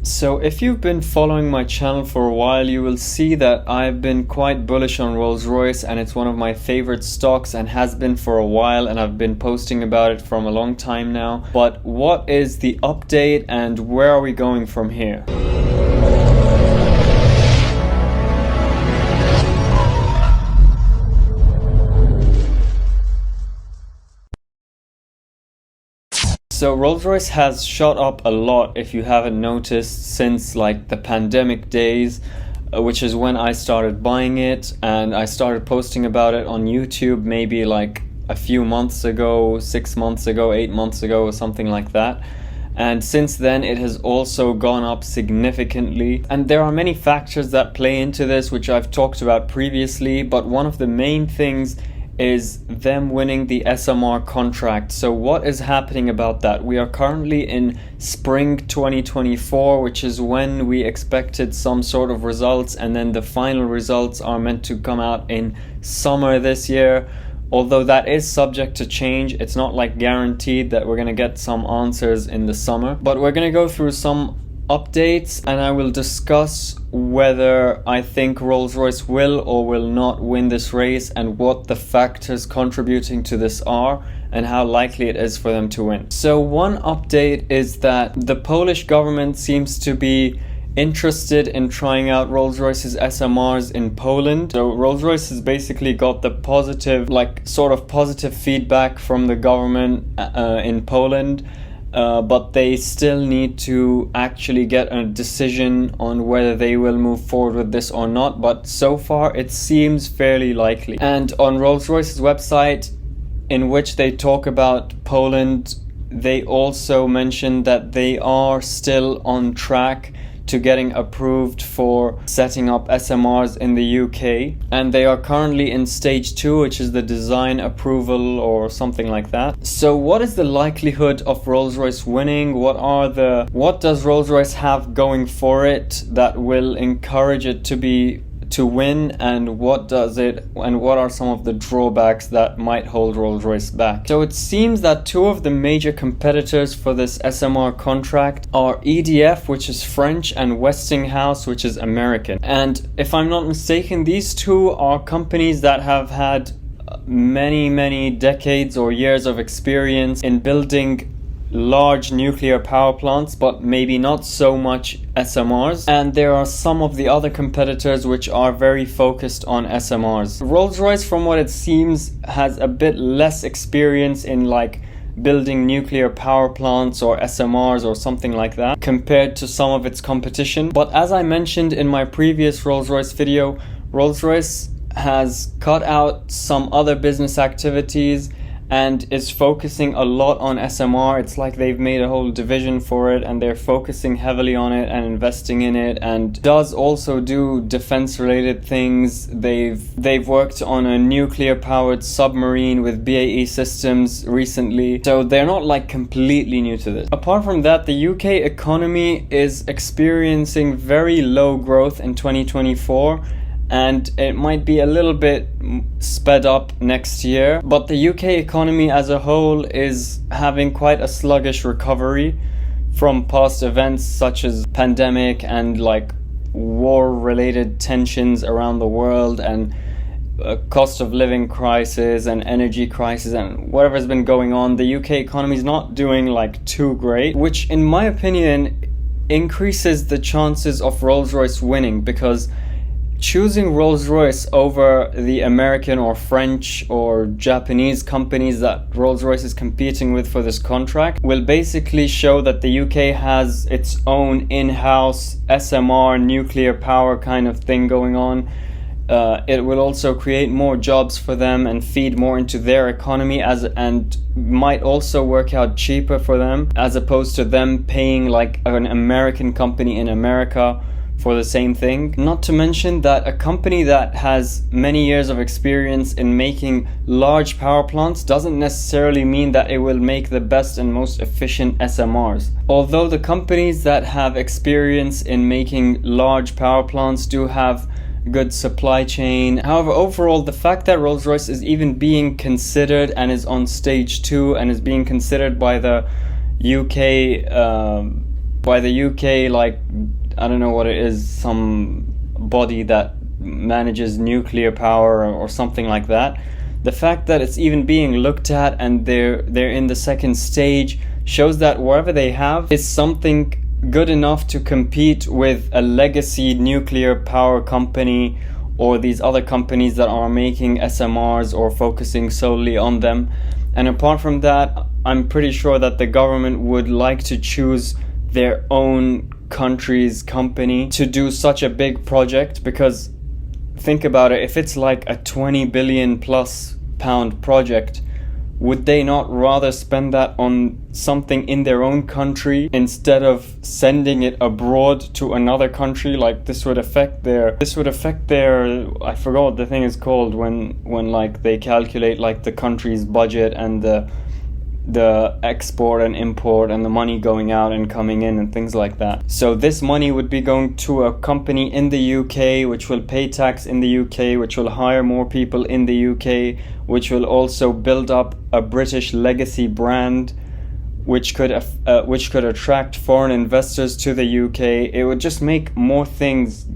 So if you've been following my channel for a while, you will see that I've been quite bullish on Rolls-Royce, and it's one of my favorite stocks and has been for a while, and I've been posting about it from a long time now. But what is the update and where are we going from here? So Rolls-Royce has shot up a lot, if you haven't noticed, since like the pandemic days, which is when I started buying it, and I started posting about it on YouTube maybe like a few months ago, 6 months ago, 8 months ago, or something like that. And since then it has also gone up significantly, and there are many factors that play into this, which I've talked about previously, but one of the main things is them winning the SMR contract. So what is happening about that? We are currently in spring 2024, which is when we expected some sort of results, and then the final results are meant to come out in summer this year. Although that is subject to change, it's not like guaranteed that we're gonna get some answers in the summer. But we're gonna go through some updates, and I will discuss whether I think Rolls-Royce will or will not win this race, and what the factors contributing to this are, and how likely it is for them to win. So one update is that the Polish government seems to be interested in trying out Rolls-Royce's SMRs in Poland. So Rolls-Royce has basically got the positive, like sort of positive feedback from the government in Poland. But they still need to actually get a decision on whether they will move forward with this or not. But so far it seems fairly likely. And on Rolls-Royce's website, in which they talk about Poland, they also mention that they are still on track to getting approved for setting up SMRs in the UK, and they are currently in stage 2, which is the design approval or something like that. So what is the likelihood of Rolls-Royce winning? What does Rolls-Royce have going for it that will encourage it to win, and what are some of the drawbacks that might hold Rolls-Royce back? So it seems that two of the major competitors for this SMR contract are EDF, which is French, and Westinghouse, which is American. And if I'm not mistaken, these two are companies that have had many decades or years of experience in building large nuclear power plants, but maybe not so much SMRs. And there are some of the other competitors which are very focused on SMRs. Rolls-Royce, from what it seems, has a bit less experience in like building nuclear power plants or SMRs or something like that compared to some of its competition. But as I mentioned in my previous Rolls-Royce video, Rolls-Royce has cut out some other business activities and is focusing a lot on SMR. It's like they've made a whole division for it, and they're focusing heavily on it and investing in it, and does also do defense related things. They've worked on a nuclear powered submarine with BAE Systems recently, so they're not like completely new to this. Apart from that, the UK economy is experiencing very low growth in 2024, and it might be a little bit sped up next year. But the UK economy as a whole is having quite a sluggish recovery from past events such as pandemic and like war-related tensions around the world, and cost of living crisis and energy crisis and whatever's been going on. The UK economy is not doing like too great, which in my opinion increases the chances of Rolls-Royce winning, because choosing Rolls-Royce over the American or French or Japanese companies that Rolls-Royce is competing with for this contract will basically show that the UK has its own in-house SMR nuclear power kind of thing going on. It will also create more jobs for them and feed more into their economy, and might also work out cheaper for them, as opposed to them paying like an American company in America for the same thing. Not to mention that a company that has many years of experience in making large power plants doesn't necessarily mean that it will make the best and most efficient SMRs. Although the companies that have experience in making large power plants do have good supply chain. However, overall, the fact that Rolls-Royce is even being considered and is on stage 2 and is being considered by the UK by the UK, like, I don't know what it is, some body that manages nuclear power or something like that. The fact that it's even being looked at and they're in the second stage shows that whatever they have is something good enough to compete with a legacy nuclear power company or these other companies that are making SMRs or focusing solely on them. And apart from that, I'm pretty sure that the government would like to choose their own country's company to do such a big project, because think about it, if it's like a 20 billion plus pound project, would they not rather spend that on something in their own country instead of sending it abroad to another country? Like, this would affect their I forgot what the thing is called when like they calculate like the country's budget and the export and import and the money going out and coming in and things like that. So this money would be going to a company in the UK, which will pay tax in the UK, which will hire more people in the UK, which will also build up a British legacy brand, which could attract foreign investors to the UK. It would just make more things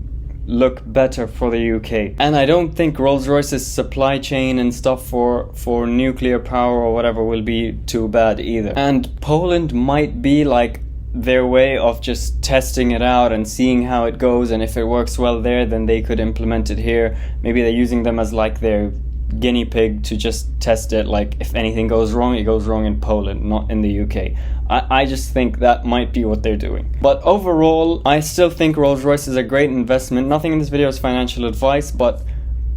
look better for the UK. And I don't think Rolls-Royce's supply chain and stuff for nuclear power or whatever will be too bad either. And Poland might be like their way of just testing it out and seeing how it goes, and if it works well there, then they could implement it here. Maybe they're using them as like their guinea pig to just test it. Like, if anything goes wrong, it goes wrong in Poland, not in the UK. I just think that might be what they're doing. But overall, I still think Rolls-Royce is a great investment. Nothing in this video is financial advice, but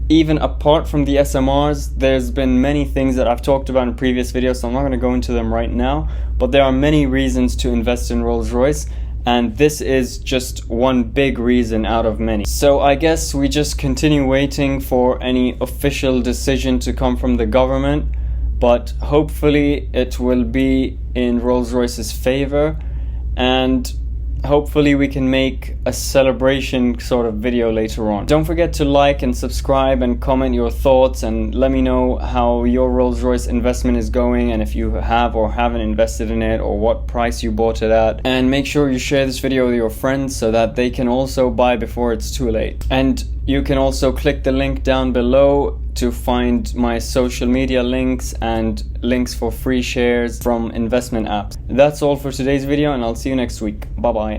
even apart from the SMRs, there's been many things that I've talked about in previous videos, so I'm not going to go into them right now. But there are many reasons to invest in Rolls-Royce, and this is just one big reason out of many. So I guess we just continue waiting for any official decision to come from the government, but hopefully it will be in Rolls-Royce's favor, and hopefully we can make a celebration sort of video later on. Don't forget to like and subscribe and comment your thoughts, and let me know how your Rolls-Royce investment is going, and if you have or haven't invested in it, or what price you bought it at. And make sure you share this video with your friends so that they can also buy before it's too late. And you can also click the link down below to find my social media links and links for free shares from investment apps. That's all for today's video, and I'll see you next week. Bye bye.